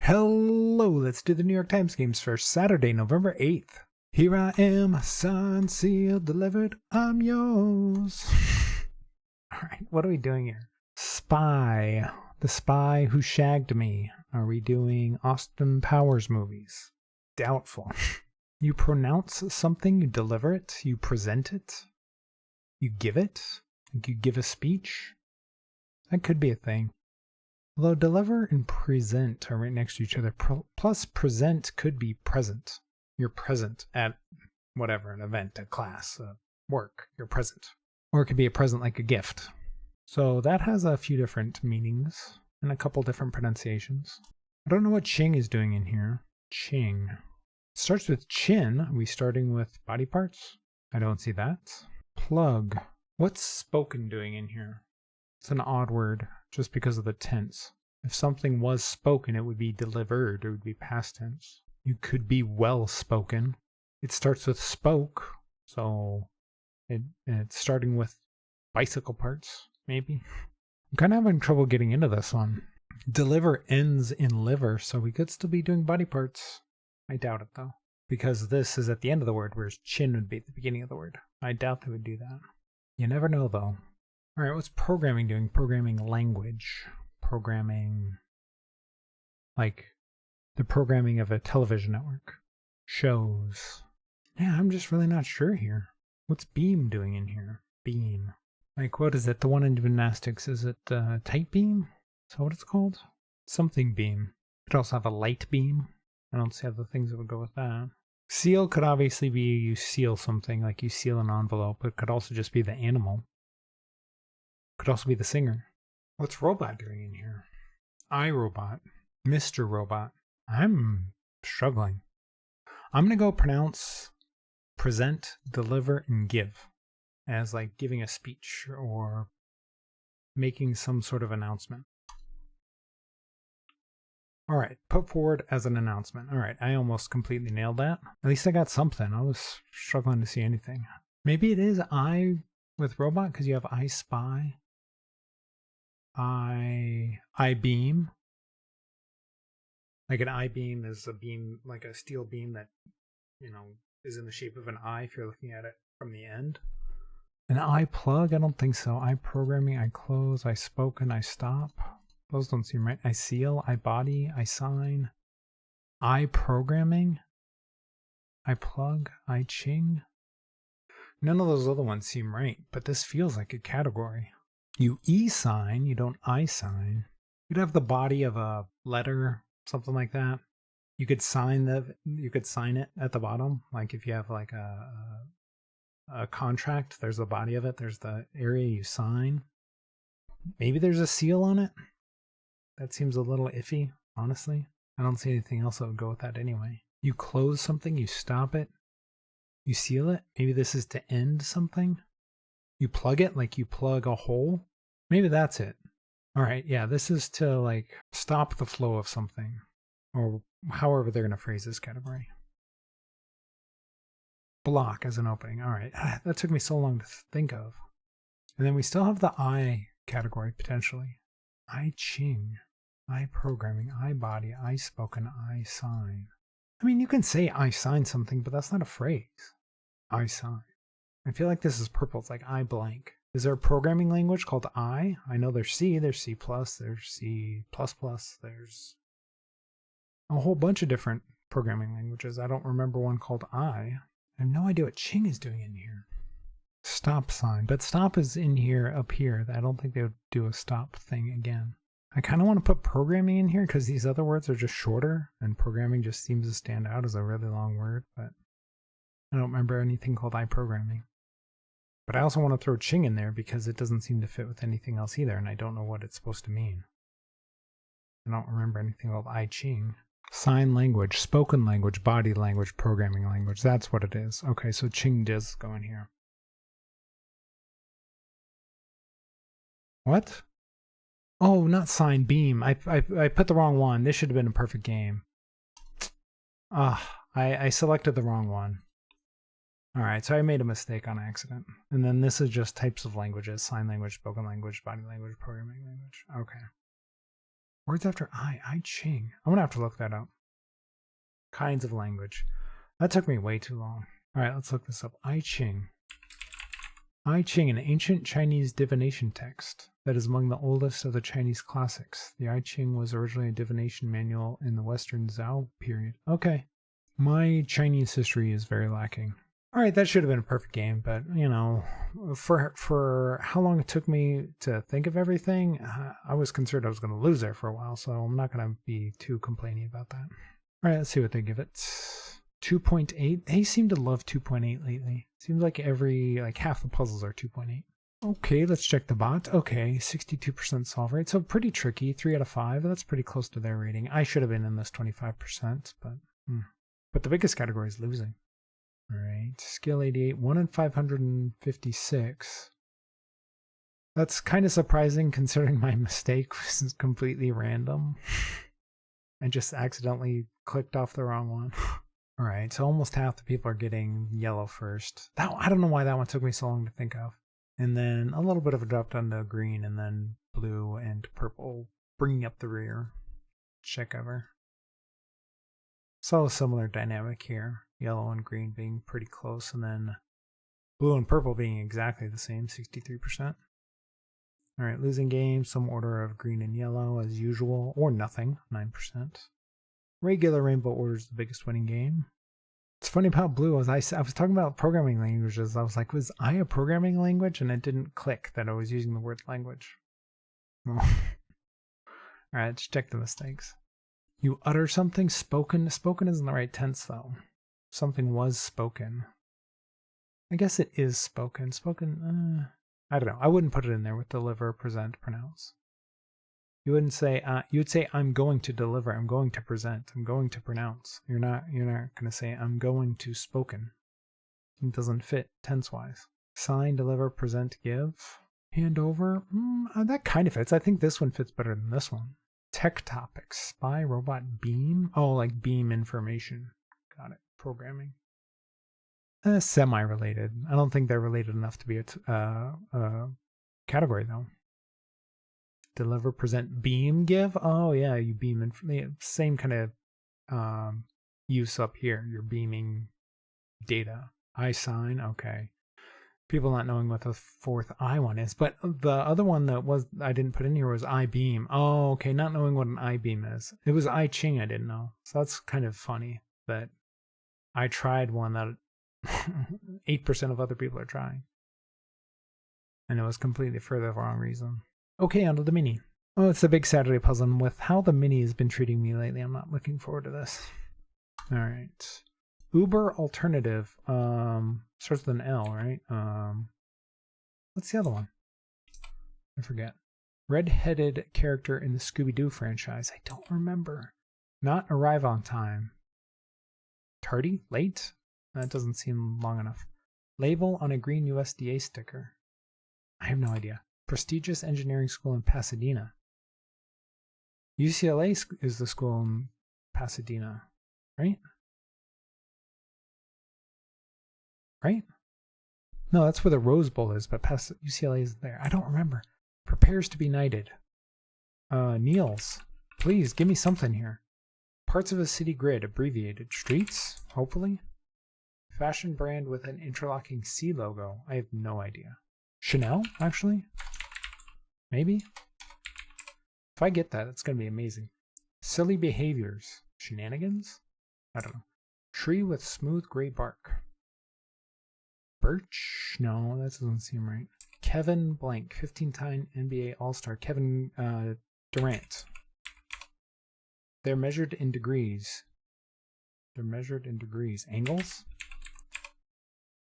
Hello, let's do the New York Times games for Saturday, November 8th. Here I am, signed, sealed, delivered, I'm yours. Alright, what are we doing here? Spy. The Spy Who Shagged Me. Are we doing Austin Powers movies? Doubtful. You pronounce something, you deliver it, you present it, you give it, like you give a speech. That could be a thing. Although deliver and present are right next to each other. Plus present could be present. You're present at whatever, an event, a class, a work. You're present. Or it could be a present like a gift. So that has a few different meanings and a couple different pronunciations. I don't know what Ching is doing in here. Ching. It starts with chin. Are we starting with body parts? I don't see that. Plug. What's spoken doing in here? It's an odd word just because of the tense. If something was spoken, it would be delivered. It would be past tense. You could be well spoken. It starts with spoke, so it's starting with bicycle parts, maybe. I'm kind of having trouble getting into this one. Deliver ends in liver, so we could still be doing body parts. I doubt it, though, because this is at the end of the word, whereas chin would be at the beginning of the word. I doubt they would do that. You never know, though. All right, what's programming doing? Programming language. Programming, like the programming of a television network. Shows. Yeah, I'm just really not sure here. What's beam doing in here? Beam. Like, what is it? The one in gymnastics, is it tight beam? Is that what it's called? Something beam. It could also have a light beam. I don't see other things that would go with that. Seal could obviously be you seal something, like you seal an envelope. It could also just be the animal. Could also be the singer. What's robot doing in here? iRobot. Mr. Robot. I'm struggling. I'm going to go pronounce present, deliver, and give as like giving a speech or making some sort of announcement. All right, put forward as an announcement. All right, I almost completely nailed that. At least I got something. I was struggling to see anything. Maybe it is I with robot because you have I spy. I beam. Like an I beam is a beam, like a steel beam that, you know, is in the shape of an eye if you're looking at it from the end. An I plug? I don't think so. I programming, I close, I spoken, I stop. Those don't seem right. I seal, I body, I sign. I programming, I plug, I ching. None of those other ones seem right, but this feels like a category. You e-sign, you don't I-sign. You'd have the body of a letter, something like that. You could sign it at the bottom. Like if you have like a contract, there's the body of it, there's the area you sign. Maybe there's a seal on it. That seems a little iffy, honestly. I don't see anything else that would go with that anyway. You close something, you stop it, you seal it. Maybe this is to end something. You plug it like you plug a hole. Maybe that's it. All right, yeah, this is to like stop the flow of something, or however they're going to phrase this category. Block as an opening. All right, that took me so long to think of. And then we still have the I category potentially. I ching, I programming, I body, I spoken, I sign. I mean, you can say I sign something, but that's not a phrase. I sign. I feel like this is purple. It's like I blank. Is there a programming language called I? I know there's C, there's C++, there's C++, there's a whole bunch of different programming languages. I don't remember one called I. I have no idea what Ching is doing in here. Stop sign. But stop is in here, up here. I don't think they would do a stop thing again. I kind of want to put programming in here because these other words are just shorter, and programming just seems to stand out as a really long word, but I don't remember anything called iProgramming. But I also want to throw Ching in there because it doesn't seem to fit with anything else either, and I don't know what it's supposed to mean. I don't remember anything called I Ching. Sign language, spoken language, body language, programming language. That's what it is. Okay, so Ching does go in here. What? Oh, not sign, beam. I put the wrong one. This should have been a perfect game. I selected the wrong one. All right, so I made a mistake on accident. And then this is just types of languages: sign language, spoken language, body language, programming language. Okay. Words after I Ching. I'm gonna have to look that up. Kinds of language. That took me way too long. All right, let's look this up. I Ching. I Ching, an ancient Chinese divination text that is among the oldest of the Chinese classics. The I Ching was originally a divination manual in the Western Zhou period. Okay. My Chinese history is very lacking. All right, that should have been a perfect game, but, you know, for how long it took me to think of everything, I was concerned I was going to lose there for a while, so I'm not going to be too complaining about that. All right, let's see what they give it. 2.8. They seem to love 2.8 lately. Seems like half the puzzles are 2.8. Okay, let's check the bot. Okay, 62% solve rate. So pretty tricky. 3 out of 5. That's pretty close to their rating. I should have been in this 25%, but the biggest category is losing. All right, skill 88, 1 in 556. That's kind of surprising considering my mistake was completely random. I just accidentally clicked off the wrong one. All right, so almost half the people are getting yellow first. I don't know why that one took me so long to think of. And then a little bit of a drop down to green, and then blue and purple bringing up the rear. Check over. So a similar dynamic here. Yellow and green being pretty close, and then blue and purple being exactly the same, 63%. All right, losing game, some order of green and yellow as usual, or nothing, 9%. Regular rainbow order is the biggest winning game. It's funny about blue. I was talking about programming languages. I was like, was I a programming language? And it didn't click that I was using the word language. Well, all right, let's check the mistakes. You utter something spoken. Spoken isn't the right tense, though. Something was spoken. I guess it is spoken. Spoken, I don't know. I wouldn't put it in there with deliver, present, pronounce. You wouldn't say, you'd say, I'm going to deliver, I'm going to present, I'm going to pronounce. You're not going to say, I'm going to spoken. It doesn't fit tense-wise. Sign, deliver, present, give. Hand over, that kind of fits. I think this one fits better than this one. Tech topics, spy, robot, beam. Oh, like beam information. Got it. Programming. Semi-related. I don't think they're related enough to be a category, though. Deliver, present, beam, give. Oh, yeah, you beam. Same kind of use up here. You're beaming data. I sign. Okay. People not knowing what the fourth I one is. But the other one that I didn't put in here was I beam. Oh, okay. Not knowing what an I beam is. It was I Ching I didn't know. So that's kind of funny that I tried one that 8% of other people are trying. And it was completely for the wrong reason. Okay, on to the mini. Oh, it's a big Saturday puzzle. And with how the mini has been treating me lately, I'm not looking forward to this. All right. Uber alternative. Starts with an L, right? What's the other one? I forget. Red-headed character in the Scooby-Doo franchise. I don't remember. Not arrive on time. Tardy? Late? That doesn't seem long enough. Label on a green USDA sticker. I have no idea. Prestigious engineering school in Pasadena. UCLA is the school in Pasadena, right? Right? No, that's where the Rose Bowl is, but UCLA is there. I don't remember. Prepares to be knighted. Niels, please give me something here. Parts of a city grid, abbreviated. Streets, hopefully. Fashion brand with an interlocking C logo. I have no idea. Chanel, actually? Maybe? If I get that, it's going to be amazing. Silly behaviors. Shenanigans? I don't know. Tree with smooth gray bark. Birch? No, that doesn't seem right. Kevin Blank, 15-time NBA All-Star. Kevin Durant. They're measured in degrees. They're measured in degrees. Angles?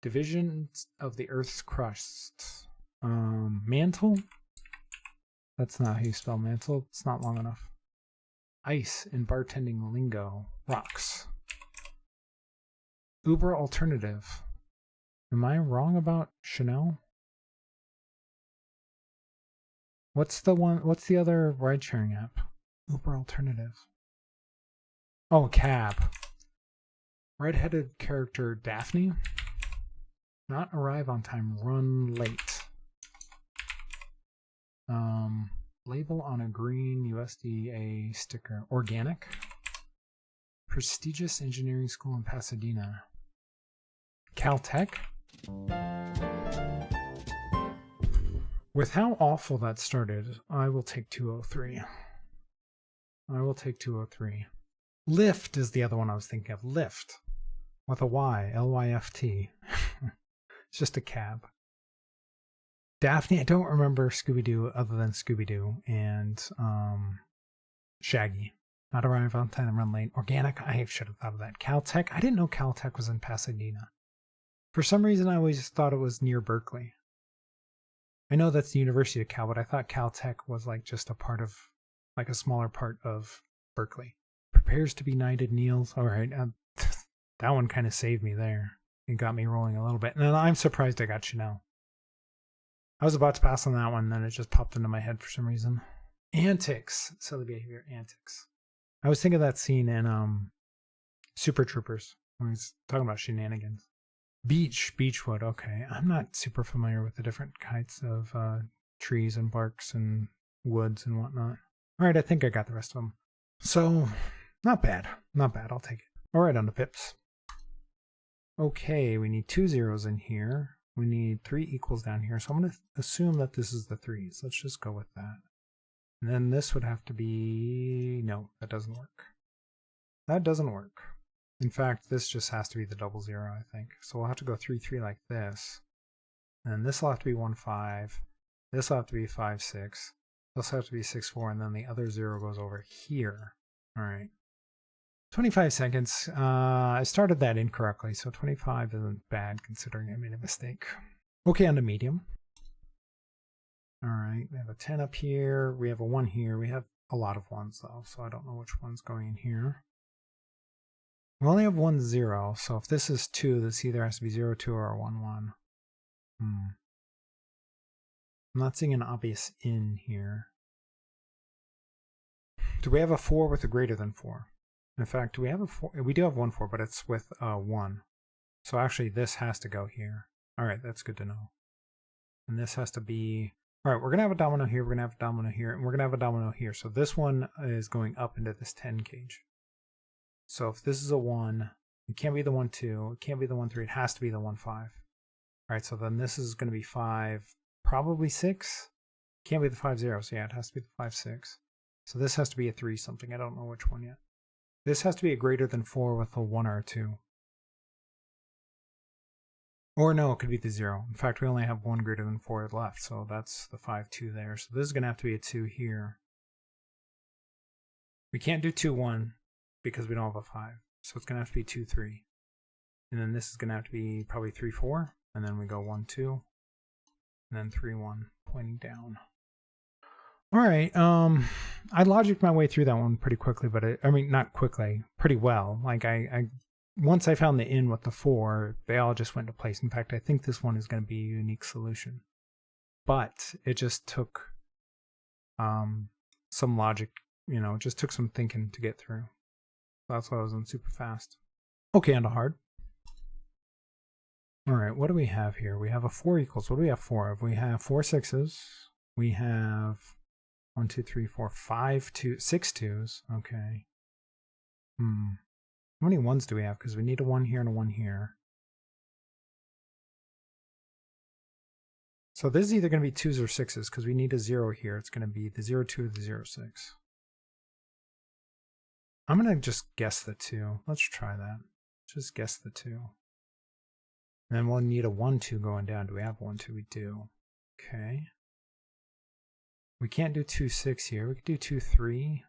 Divisions of the Earth's crust. Mantle? That's not how you spell mantle. It's not long enough. Ice in bartending lingo. Rocks. Uber alternative. Am I wrong about Chanel? What's the other ride-sharing app? Uber alternative. Oh, cab. Red-headed character Daphne. Not arrive on time, run late. Label on a green USDA sticker. Organic. Prestigious engineering school in Pasadena. Caltech. With how awful that started, I will take 203. I will take 203. Lyft is the other one I was thinking of. Lyft. With a Y. Lyft. It's just a cab. Daphne, I don't remember Scooby-Doo other than Scooby-Doo and Shaggy. Not arrive on time and run late. Organic, I should have thought of that. Caltech, I didn't know Caltech was in Pasadena. For some reason, I always thought it was near Berkeley. I know that's the University of Cal, but I thought Caltech was like just a part of, like a smaller part of Berkeley. Prepares to be knighted, kneels. All right, that one kind of saved me there. It got me rolling a little bit. And I'm surprised I got Chanel. I was about to pass on that one, then it just popped into my head for some reason. Antics. Silly behavior, antics. I was thinking of that scene in Super Troopers when he's talking about shenanigans. Beech, beechwood. Okay, I'm not super familiar with the different kinds of trees and barks and woods and whatnot. All right, I think I got the rest of them. So, not bad. Not bad. I'll take it. All right, on to pips. Okay, we need 2 zeros in here. We need 3 equals down here. So I'm going to assume that this is the 3s. Let's just go with that. And then this would have to be... No, that doesn't work. That doesn't work. In fact, this just has to be the 00, I think. So we'll have to go 3, 3 like this. And this will have to be 1, 5. This will have to be 5, 6. This will have to be 6, 4. And then the other 0 goes over here. All right. 25 seconds. I started that incorrectly, so 25 isn't bad considering I made a mistake. Okay, on to medium. All right, we have a 10 up here. We have a 1 here. We have a lot of 1s though, so I don't know which one's going in here. We only have 1, 0, so if this is 2, this either has to be 0, 2 or 1, 1. I'm not seeing an obvious in here. Do we have a 4 with a greater than 4? In fact, do we have a 4? We do have 1, 4, but it's with 1. So actually this has to go here. All right, that's good to know. And this has to be... All right, we're going to have a domino here, we're going to have a domino here, and we're going to have a domino here. So this one is going up into this 10 gauge. So if this is a 1, it can't be the 1, 2, it can't be the 1, 3, it has to be the 1, 5. All right, so then this is going to be 5, probably 6. Can't be the 5, 0, so yeah, it has to be the 5, 6. So this has to be a 3 something, I don't know which one yet. This has to be a greater than 4 with a 1 or a 2. Or no, it could be the 0. In fact, we only have 1 greater than 4 left, so that's the 5, 2 there. So this is going to have to be a 2 here. We can't do 2, 1 because we don't have a 5. So it's going to have to be 2, 3. And then this is going to have to be probably 3, 4. And then we go 1, 2. And then 3, 1, pointing down. All right, I logicked my way through that one pretty quickly, but I mean, not quickly, pretty well. Like once I found the in with the 4, they all just went into place. In fact, I think this one is going to be a unique solution. But it just took some logic, you know, it just took some thinking to get through. That's why I was on super fast. Okay, on to hard. All right, what do we have here? We have a 4 equals. What do we have 4 of? We have 4 6s. We have 1, 2, 3, 4, 5, 2, 6 2s. Okay. How many 1s do we have? Because we need a 1 here and a 1 here. So this is either going to be 2s or 6s because we need a 0 here. It's going to be the 0, 2 or the 0, 6. I'm going to just guess the 2. Let's try that. Just guess the 2. And then we'll need a 1, 2 going down. Do we have 1, 2? We do. Okay. We can't do 2, 6 here. We could do 2, 3.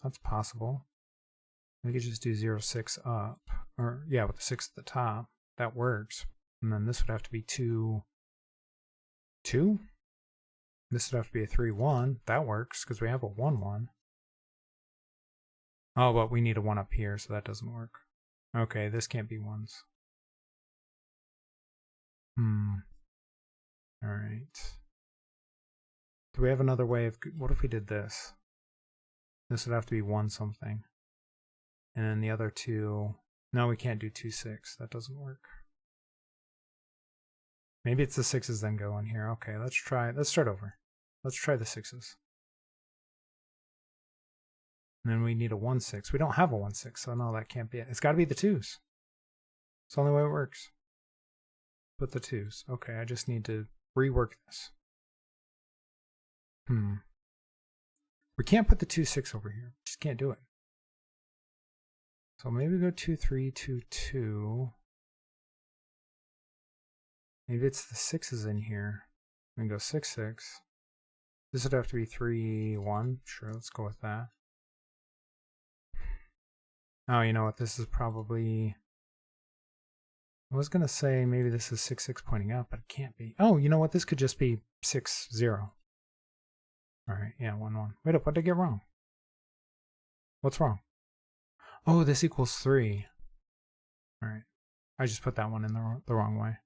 That's possible. We could just do 0, 6 up. Or, yeah, with the 6 at the top. That works. And then this would have to be 2, 2. This would have to be a 3, 1. That works because we have a 1, 1. Oh, but we need a 1 up here, so that doesn't work. Okay, this can't be 1s. All right. Do we have another way of... What if we did this? This would have to be 1 something. And then the other 2... No, we can't do 2, 6. That doesn't work. Maybe it's the 6s then go in here. Okay, let's try... Let's start over. Let's try the 6s. And then we need a 1-6. We don't have a 1-6, so no, that can't be it. It's got to be the 2s. It's the only way it works. Put the 2s. Okay, I just need to rework this. We can't put the 2-6 over here. Just can't do it. So maybe go 2-3, 2-2. Maybe it's the 6s in here. We can go 6-6. This would have to be 3-1. Sure, let's go with that. Oh, you know what? This is probably... I was going to say maybe this is 6-6 pointing up, but it can't be. Oh, you know what? This could just be 6-0. All right, yeah, 1-1. Wait up, what did I get wrong? What's wrong? Oh, this equals 3. All right, I just put that one in the wrong way.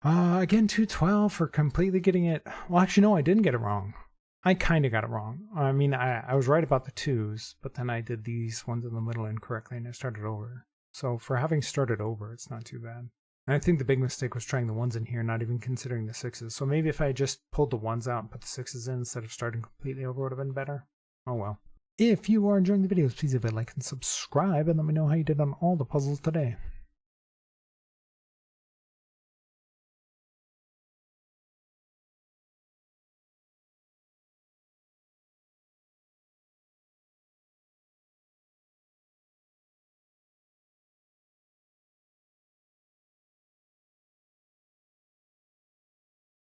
Again, 2-12 for completely getting it. Well, actually, no, I didn't get it wrong. I kind of got it wrong. I mean, I was right about the 2s, but then I did these ones in the middle incorrectly, and I started over. So for having started over, it's not too bad. And I think the big mistake was trying the 1s in here, not even considering the 6s. So maybe if I just pulled the 1s out and put the 6s in instead of starting completely over, would have been better. Oh well. If you are enjoying the videos, please leave a like and subscribe, and let me know how you did on all the puzzles today.